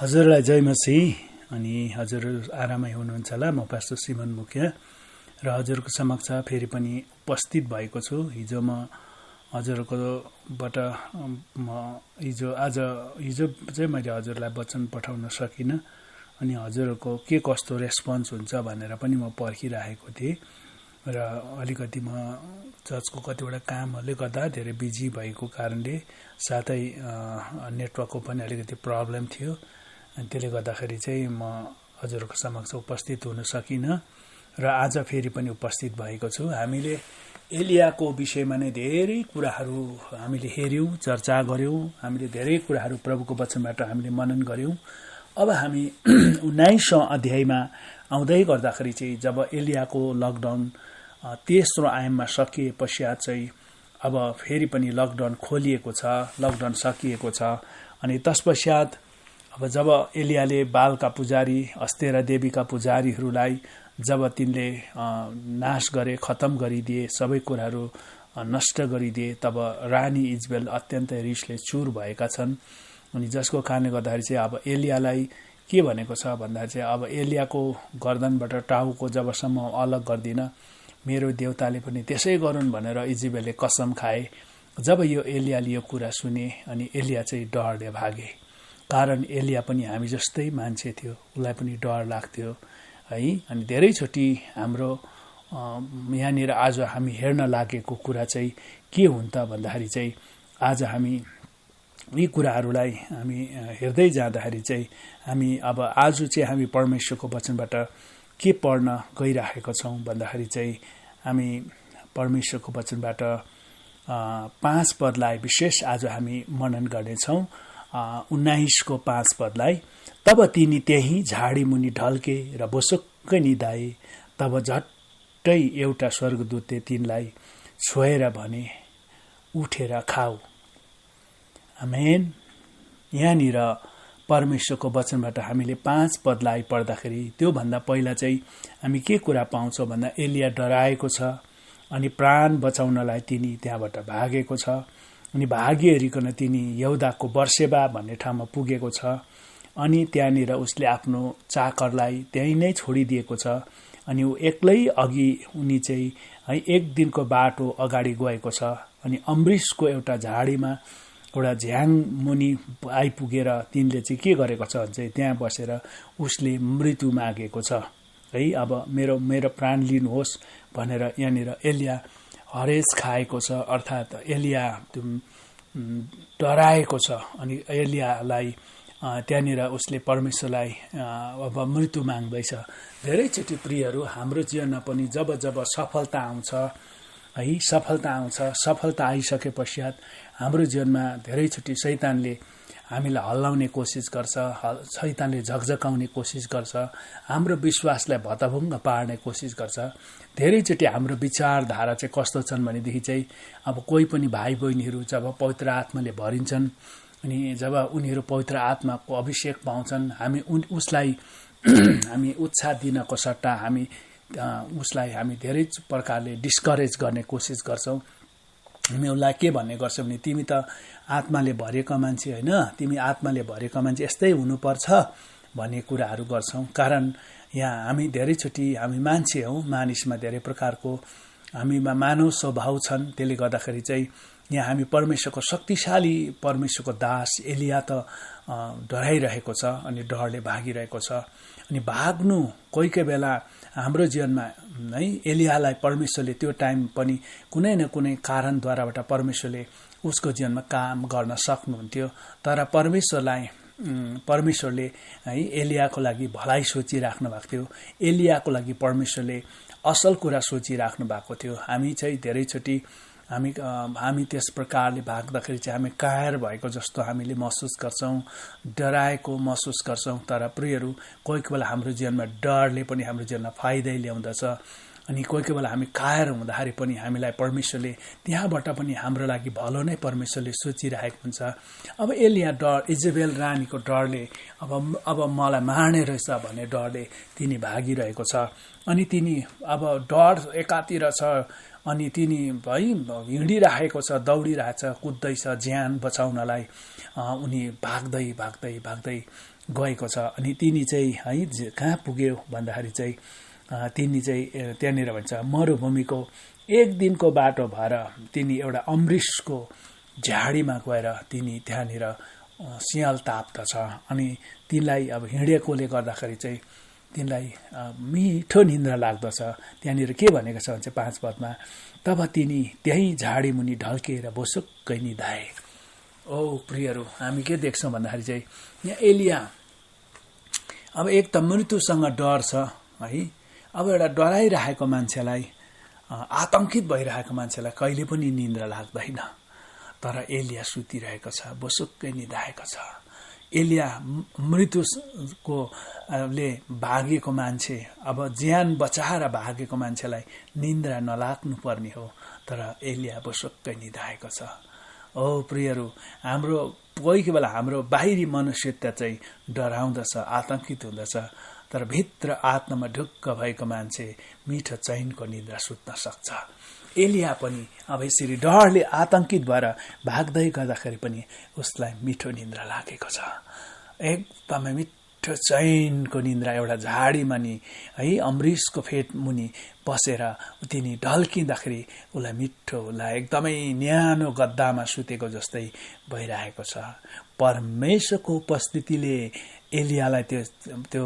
हजुरलाई जय मसीह। अनि हजुर आरामै हुनुहुन्छ होला। म पास्टर सिमन मुखिया र हजुरको समक्ष फेरि पनि उपस्थित भएको छु। हिजो म हजुरकोबाट हिजो चाहिँ मैले हजुरलाई वचन पठाउन सकिनँ। अनि हजुरको के कस्तो रेस्पोन्स हुन्छ भनेर पनि म पर्खिरहेको थिएँ। र अलिकति म चर्चको कतिवटा कामहरूले गर्दा धेरै बिजी भएको कारणले साथै नेटवर्कको पनि अलिकति प्रब्लम थियो। अनि त्यसले गर्दाखेरि चाहिँ म हजुरको समक्ष उपस्थित हुन सकिनँ र आज फेरि पनि उपस्थित भएको छु। हामीले एलियाको विषयमा नै धेरै कुराहरू हामीले हेऱ्यौँ, चर्चा गऱ्यौँ। हामीले धेरै कुराहरू प्रभुको वचनबाट हामीले मनन गऱ्यौँ। अब हामी 19औं अध्यायमा आउँदै गर्दाखेरि चाहिँ जब एलियाको लकडाउन तेस्रो आयाममा सकिए पश्चात चाहिँ अब फेरि पनि लकडाउन खोलिएको छ, लकडाउन सकिएको छ। अनि तत्पश्चात अब जब एलियाले बालका पुजारी, अस्तेरा देवीका पुजारीहरूलाई जब तिनले नाश गरे, खतम गरिदिए, सबै कुराहरू नष्ट गरिदिए, तब रानी इजबेल अत्यन्तै रिसले चुर भएका छन्। अनि जसको कारणले गर्दाखेरि चाहिँ अब एलियालाई के भनेको छ भन्दा चाहिँ अब एलियाको गर्दनबाट टाउको जबसम्म अलग गर्दिन, मेरो देवताले पनि त्यसै गरून् भनेर इजबेलले कसम खाए। जब यो एलियाले यो कुरा सुने अनि एलिया चाहिँ डरले भागे। कारण एलिया पनि हामी जस्तै मान्छे थियो, उसलाई पनि डर लाग्थ्यो है। अनि धेरैचोटि हाम्रो यहाँनिर आज हामी हेर्न लागेको कुरा चाहिँ के हुन् त भन्दाखेरि चाहिँ आज हामी यी कुराहरूलाई हामी हेर्दै जाँदाखेरि चाहिँ हामी अब आज चाहिँ हामी परमेश्वरको वचनबाट के पढ्न गइरहेका छौँ भन्दाखेरि चाहिँ हामी परमेश्वरको वचनबाट 5 पदलाई विशेष आज हामी मनन गर्नेछौँ। 19को 5 पदलाई। तब तिनी त्यही झाडी मुनि ढल्के र बोसुक्कै निदाए। तब झट्टै एउटा स्वर्गदूतले तिनलाई छोएर भने, उठेर खाऊ। आमेन। यहाँनिर परमेश्वरको वचनबाट हामीले 5 पदलाई पढ्दाखेरि त्योभन्दा पहिला चाहिँ हामी के कुरा पाउँछौँ भन्दा एलिया डराएको छ अनि प्राण बचाउनलाई तिनी त्यहाँबाट भागेको छ। अनि भागिहेरिकन तिनी यहुदाको बर्सेबा भन्ने ठाउँमा पुगेको छ। अनि त्यहाँनिर उसले आफ्नो चाकरलाई त्यहीँ नै छोडिदिएको छ। अनि ऊ एक्लै अघि उनी चाहिँ है 1 दिनको बाटो अगाडि गएको छ। अनि अम्बरीशको एउटा झाडीमा एउटा झ्याङ मुनि आइपुगेर तिनले चाहिँ के गरेको छ भने चाहिँ त्यहाँ बसेर उसले मृत्यु मागेको छ है। अब मेरो प्राण लिनुहोस् भनेर यहाँनिर एलिया हरेस खाएको छ, अर्थात् एलिया डराएको छ। अनि एलियालाई त्यहाँनिर उसले परमेश्वरलाई अब मृत्यु माग्दैछ। धेरैचोटि प्रियहरू हाम्रो जीवनमा पनि जब सफलता आउँछ है, सफलता आइसके पश्चात हाम्रो जीवनमा धेरैचोटि शैतानले हामीलाई हल्लाउने कोसिस गर्छ, शैतानले झकझकाउने कोसिस गर्छ, हाम्रो विश्वासलाई भतभुङ्ग पार्ने कोसिस गर्छ। धेरैचोटि हाम्रो विचारधारा चाहिँ कस्तो छन् भनेदेखि चाहिँ अब कोही पनि भाइ बहिनीहरू जब पवित्र आत्माले भरिन्छन् अनि जब उनीहरू पवित्र आत्माको अभिषेक पाउँछन्, हामी उसलाई हामी उत्साह दिनको सट्टा उसलाई हामी धेरै प्रकारले डिस्करेज गर्ने कोसिस गर्छौँ। हामी उसलाई के भन्ने गर्छौँ भने तिमी त आत्माले भरेको मान्छे होइन, तिमी आत्माले भरेको मान्छे यस्तै हुनुपर्छ भन्ने कुराहरू गर्छौँ। कारण यहाँ हामी धेरैचोटि हामी मान्छे हौँ, मानिसमा धेरै प्रकारको हामीमा मानव स्वभाव छन्। त्यसले गर्दाखेरि चाहिँ यहाँ हामी परमेश्वरको शक्तिशाली परमेश्वरको दास एलिया त डराइरहेको छ अनि डरले भागिरहेको छ। अनि भाग्नु कोही बेला हाम्रो जीवनमा है, एलियालाई परमेश्वरले त्यो टाइम पनि कुनै न कुनै कारणद्वाराबाट परमेश्वरले उसको जीवनमा काम गर्न सक्नुहुन्थ्यो। तर परमेश्वरले है एलियाको लागि भलाइ सोचिराख्नु भएको थियो। एलियाको लागि परमेश्वरले असल कुरा सोचिराख्नु भएको थियो। हामी चाहिँ धेरैचोटि हामी त्यस प्रकारले भाग्दाखेरि चाहिँ हामी कायर भएको जस्तो हामीले महसुस गर्छौँ, डराएको महसुस गर्छौँ। तर प्रियहरू कोही बेला हाम्रो जीवनमा डरले पनि हाम्रो जीवनमा फाइदै ल्याउँदछ। अनि कोही बेला हामी कायर हुँदाखेरि पनि हामीलाई परमेश्वरले त्यहाँबाट पनि हाम्रो लागि भलो नै परमेश्वरले सोचिरहेको हुन्छ। अब एलिया इजेबेल रानीको डरले अब मलाई मार्ने रहेछ भन्ने डरले तिनी भागिरहेको छ। अनि तिनी अब डर एकातिर छ अनि तिनी है हिँडिरहेको छ, दौडिरहेछ, कुद्दैछ ज्यान बचाउनलाई। उनी भाग्दै गएको छ। अनि तिनी चाहिँ है कहाँ पुग्यो भन्दाखेरि चाहिँ तिनी चाहिँ त्यहाँनिर भन्छ मरुभूमिको एक दिनको बाटो भएर तिनी एउटा अमृषको झाडीमा गएर तिनी त्यहाँनिर सियाल ताप्दछ। अनि तिनलाई अब हिँडेकोले गर्दाखेरि चाहिँ तिनलाई मिठो निन्द्रा लाग्दछ। त्यहाँनिर के भनेको छ भने चाहिँ 5 पदमा तब तिनी त्यही झाडी मुनि ढल्किएर बोसुक्कै निधाए। ओ प्रियहरू, हामी के देख्छौँ भन्दाखेरि चाहिँ यहाँ एलिया अब एक त मृत्युसँग डर छ है। अब एउटा डराइरहेको मान्छेलाई, आतंकित भइरहेको मान्छेलाई कहिले पनि निन्द्रा लाग्दैन, तर एलिया सुतिरहेको छ, बोसुक्कै निधाएको छ। एलिया मृत्युको ले भागेको मान्छे, अब ज्यान बचाएर भागेको मान्छेलाई निन्द्रा नलाग्नु पर्ने हो, तर एलिया बोसुक्कै निधाएको छ। ओ प्रियहरू, हाम्रो कोही बेला हाम्रो बाहिरी मनुष्यता चाहिँ डराउँदछ, आतंकित हुँदछ, तर भित्र आत्मामा ढुक्क भएको मान्छे मिठो चैनको निद्रा सुत्न सक्छ। एलिया पनि अब यसरी डरले आतंकित भएर भाग्दै गर्दाखेरि पनि उसलाई मिठो निद्रा लागेको छ। एकदमै मिठो चैनको निद्रा एउटा झाडीमा नि है अमृषको फेट मुनि बसेर तिनी ढल्किँदाखेरि उसलाई मिठो, उसलाई एकदमै न्यानो गद्दामा सुतेको जस्तै भइरहेको छ। परमेश्वरको उपस्थितिले एलियालाई त्यो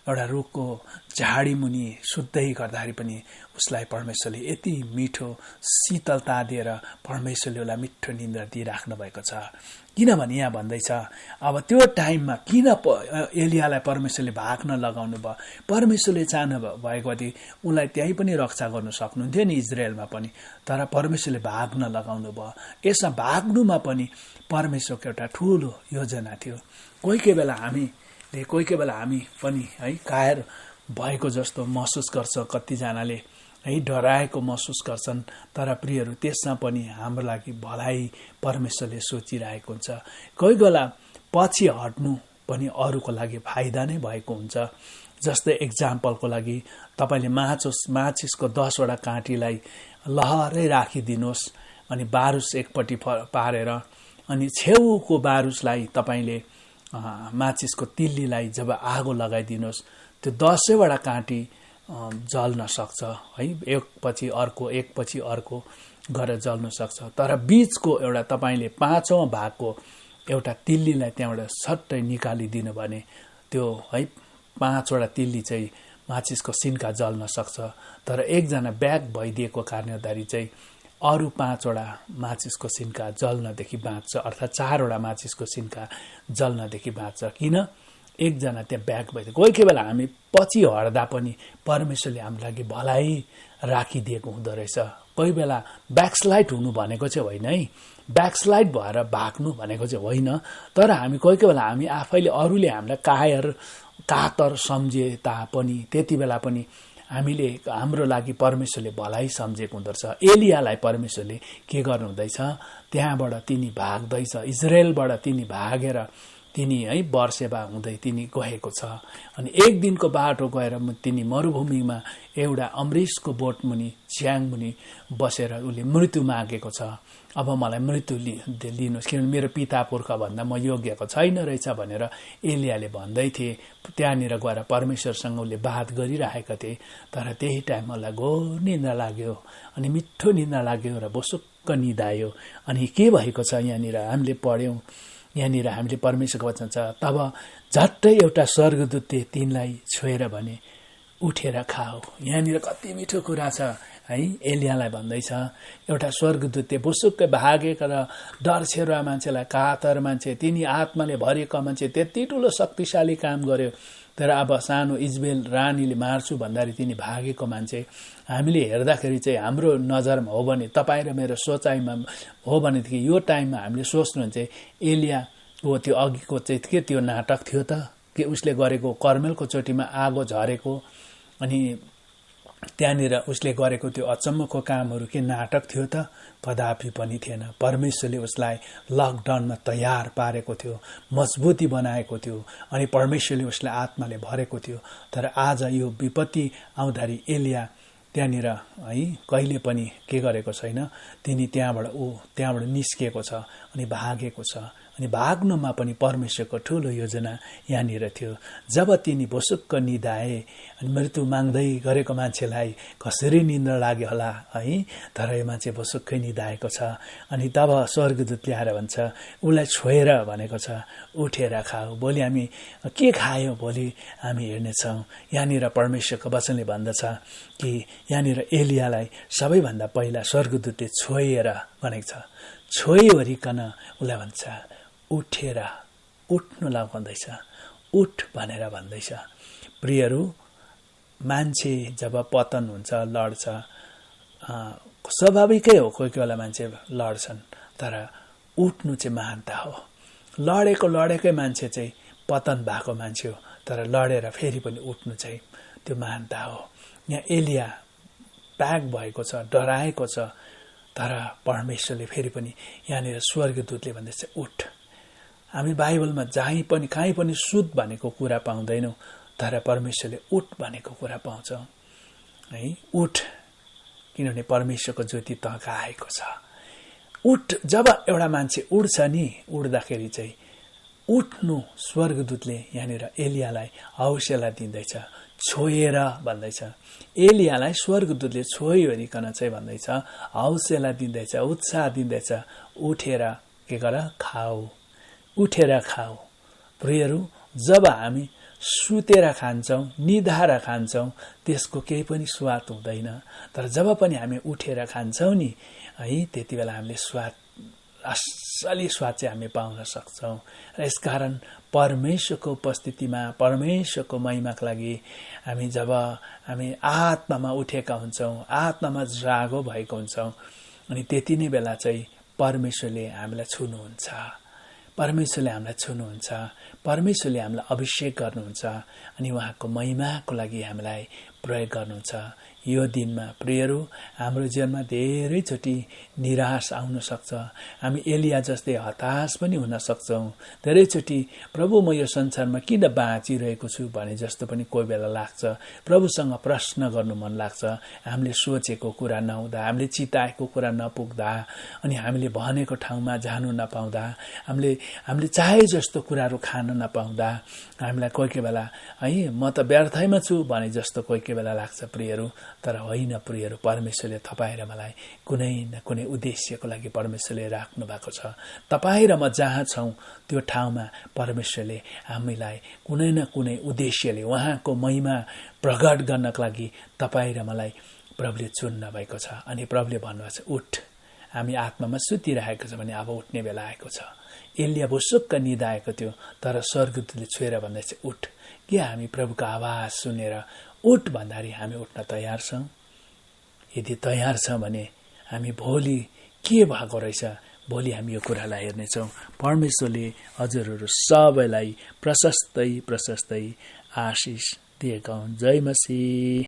एउटा रुखको झाडी मुनि सुत्दै गर्दाखेरि पनि उसलाई परमेश्वरले यति मिठो शीतलता दिएर परमेश्वरले उसलाई मिठो निन्द्रा दिइराख्नु भएको छ। किनभने यहाँ भन्दैछ अब त्यो टाइममा किन एलियालाई परमेश्वरले भाग्न लगाउनु भयो। परमेश्वरले चाहनु भएको थियो उसलाई त्यहीँ पनि रक्षा गर्नु सक्नुहुन्थ्यो नि, इजरायलमा पनि, तर परमेश्वरले भाग्न लगाउनु भयो। यसमा भाग्नुमा पनि परमेश्वरको एउटा ठुलो योजना थियो। कोही बेला हामी पनि है कायर भएको जस्तो महसुस गर्छ, कतिजनाले है डराएको महसुस गर्छन्, तर प्रियहरू त्यसमा पनि हाम्रो लागि भलाइ परमेश्वरले सोचिरहेको हुन्छ। कोही बेला पछि हट्नु पनि अरूको लागि फाइदा नै भएको हुन्छ। जस्तै एक्जाम्पलको लागि तपाईँले माचिसको 10वटा काँटीलाई लहरै राखिदिनुहोस्, अनि बारुस एकपट्टि पारेर अनि छेउको बारुसलाई तपाईँले माचिसको तिल्लीलाई जब आगो लगाइदिनुहोस्, त्यो 10वटा काँटी जल्न सक्छ है, एकपछि अर्को गरेर जल्न सक्छ। तर बीचको एउटा तपाईँले 5औं भागको एउटा तिल्लीलाई त्यहाँबाट सट्टै निकालिदिनु भने त्यो है 5वटा तिल्ली चाहिँ माचिसको सिन्का जल्न सक्छ। तर एकजना ब्याग भइदिएको कारणले चाहिँ अरू 5वटा माचिसको सिन्का जल्नदेखि बाँच्छ, अर्थात् 4वटा माचिसको सिन्का जल्नदेखि बाँच्छ। किन? एकजना त्यहाँ ब्याग भइदियो। कोही बेला हामी पछि हट्दा पनि परमेश्वरले हाम्रो लागि भलाइ राखिदिएको हुँदो रहेछ। कोही बेला ब्याकस्लाइड हुनु भनेको चाहिँ होइन है, ब्याकस्लाइड भएर भाग्नु भनेको चाहिँ होइन, तर हामी कोही बेला हामी आफैले अरूले हामीलाई कातर सम्झे तापनि त्यति बेला पनि हामीले हाम्रो लागि परमेश्वरले भलाइ सम्झेको हुँदो रहेछ। एलियालाई परमेश्वरले के गर्नुहुँदैछ, त्यहाँबाट तिनी भाग्दैछ, इजरायलबाट तिनी भागेर तिनी है बर्सेबा हुँदै तिनी गएको छ। अनि एक दिनको बाटो गएर तिनी मरुभूमिमा एउटा अमृषको बोट मुनि च्याङ मुनि बसेर उसले मृत्यु मागेको छ। अब मलाई मृत्यु लिनुहोस्, किनभने मेरो पिता पुर्खा भन्दा म योग्यको छैन रहेछ भनेर एलियाले भन्दै थिए। त्यहाँनिर गएर परमेश्वरसँग उसले बात गरिरहेका थिए, तर त्यही टाइम मलाई घोर निन्द्रा लाग्यो, अनि मिठो निन्द्रा लाग्यो र बोसुक्क निदायो। अनि के भएको छ यहाँनिर हामीले पढ्यौँ, यहाँनिर हामीले परमेश्वरको वचन छ, तब झट्टै एउटा स्वर्गदूतले तिनलाई छोएर भने उठेर खाऊ। यहाँनिर कति मिठो कुरा छ है। एलियालाई भन्दैछ एउटा स्वर्गदूतले बोसुक्कै भागेका र डरछेरुवा मान्छेलाई, कातर मान्छे, तिनी आत्माले भरिएका मान्छे त्यति ठुलो शक्तिशाली काम गर्यो, तर अब सानो इजबेल रानीले मार्छु भन्दाखेरि तिनी भागेको मान्छे हामीले हेर्दाखेरि चाहिँ हाम्रो नजरमा हो भने, तपाईँ र मेरो सोचाइमा हो भनेदेखि यो टाइममा हामीले सोच्नुहुन्छ एलियाको त्यो अघिको चाहिँ के त्यो नाटक थियो त, के उसले गरेको कर्मेलको चोटीमा आगो झरेको अनि त्यहाँनिर उसले गरेको त्यो अचम्मको कामहरू के नाटक थियो त? कदापि पनि थिएन। परमेश्वरले उसलाई लकडाउनमा तयार पारेको थियो, मजबुती बनाएको थियो, अनि परमेश्वरले उसलाई आत्माले भरेको थियो। तर आज यो विपत्ति आउँदाखेरि एलिया त्यहाँनिर है कहिले पनि के गरेको छैन, तिनी त्यहाँबाट निस्किएको छ अनि भागेको छ। अनि भाग्नुमा पनि परमेश्वरको ठूलो योजना यहाँनिर थियो। जब तिनी भुसुक्क निदाए अनि मृत्यु माग्दै गरेको मान्छेलाई कसरी निन्द्रा लाग्यो होला है, तर यो मान्छे भुसुक्कै निदाएको छ। अनि तब स्वर्गदूतले आएर भन्छ, उसलाई छोएर भनेको छ, उठेर खाऊ। भोलि हामी के खायौँ भोलि हामी हेर्नेछौँ। यहाँनिर परमेश्वरको वचनले भन्दछ कि यहाँनिर एलियालाई सबैभन्दा पहिला स्वर्गदूतले छोएर भनेको छ। छोइवरिकन उसलाई भन्छ, उठेर, उठ्नु लगाउँदैछ, उठ भनेर भन्दैछ। प्रियहरू, मान्छे जब पतन हुन्छ, लड्छ, स्वाभाविकै हो, कोही बेला मान्छे लड्छन्, तर उठ्नु चाहिँ महानता हो। लडेकै मान्छे चाहिँ पतन भएको मान्छे हो, तर लडेर फेरि पनि उठ्नु चाहिँ त्यो महानता हो। यहाँ एलिया प्याक भएको छ, डराएको छ, तर परमेश्वरले फेरि पनि यहाँनिर स्वर्गदूतले भन्दैछ, उठ। हामी बाइबलमा कहीँ पनि सुत भनेको कुरा पाउँदैनौँ, तर परमेश्वरले उठ भनेको कुरा पाउँछौँ है। उठ, किनभने परमेश्वरको ज्योति तहका आएको छ। उठ, जब एउटा मान्छे उठ्छ नि, उठ्दाखेरि चाहिँ उठ्नु स्वर्गदूतले यहाँनिर एलियालाई हौसला दिँदैछ, छोएर भन्दैछ। एलियालाई स्वर्गदूतले छोइवरिकन चाहिँ भन्दैछ, हौसला दिँदैछ, उत्साह दिँदैछ, उठेर के गर, खाऊ, उठेर खाऊ। प्रियहरू, जब हामी सुतेर खान्छौँ, निधाएर खान्छौँ, त्यसको केही पनि स्वाद हुँदैन। तर जब पनि हामी उठेर खान्छौँ नि है, त्यति बेला हामीले असली स्वाद चाहिँ हामी पाउन सक्छौँ। र यसकारण परमेश्वरको उपस्थितिमा, परमेश्वरको महिमाको लागि जब हामी आत्मामा उठेका हुन्छौँ, आत्मामा जागो भएको हुन्छौँ, अनि त्यति नै बेला चाहिँ परमेश्वरले हामीलाई छुनुहुन्छ, परमेश्वरले हामीलाई छुनुहुन्छ, परमेश्वरले हामीलाई अभिषेक गर्नुहुन्छ, अनि उहाँको महिमाको लागि हामीलाई प्रयोग गर्नुहुन्छ। यो दिनमा प्रियहरू, हाम्रो जीवनमा धेरैचोटि निराश आउन सक्छ। हामी एलिया जस्तै हताश पनि हुन सक्छौँ। धेरैचोटि प्रभु, म यो संसारमा किन बाँचिरहेको छु भने जस्तो पनि कोही बेला लाग्छ। प्रभुसँग प्रश्न गर्नु मन लाग्छ। हामीले सोचेको कुरा नहुँदा, हामीले चिताएको कुरा नपुग्दा, अनि हामीले भनेको ठाउँमा जानु नपाउँदा, हामीले चाहे जस्तो कुराहरू खान नपाउँदा, हामीलाई कोही बेला है, म त व्यर्थैमा छु भने जस्तो कोही बेला लाग्छ प्रियहरू। तर होइन प्रियहरू, परमेश्वरले तपाईँ र मलाई कुनै न कुनै उद्देश्यको लागि परमेश्वरले राख्नु भएको छ। तपाईँ र म जहाँ छौँ त्यो ठाउँमा परमेश्वरले हामीलाई कुनै न कुनै उद्देश्यले उहाँको महिमा प्रकट गर्नको लागि तपाईँ र मलाई प्रभुले चुन्न भएको छ। अनि प्रभुले भन्नुभएको छ, उठ। हामी आत्मामा सुतिरहेको छ भने अब उठ्ने बेला आएको छ। एलिया भुसुक्क निदाएको थियो, तर स्वर्गदूतले छोएर भन्दैछ, उठ। के हामी प्रभुको आवाज सुनेर उठ भन्दाखेरि हामी उठ्न तयार छौँ? यदि तयार छ भने हामी भोलि के भएको रहेछ, भोलि हामी यो कुरालाई हेर्नेछौँ। परमेश्वरले हजुरहरू सबैलाई प्रशस्तै आशिष दिएका हुन्। जय मसीह।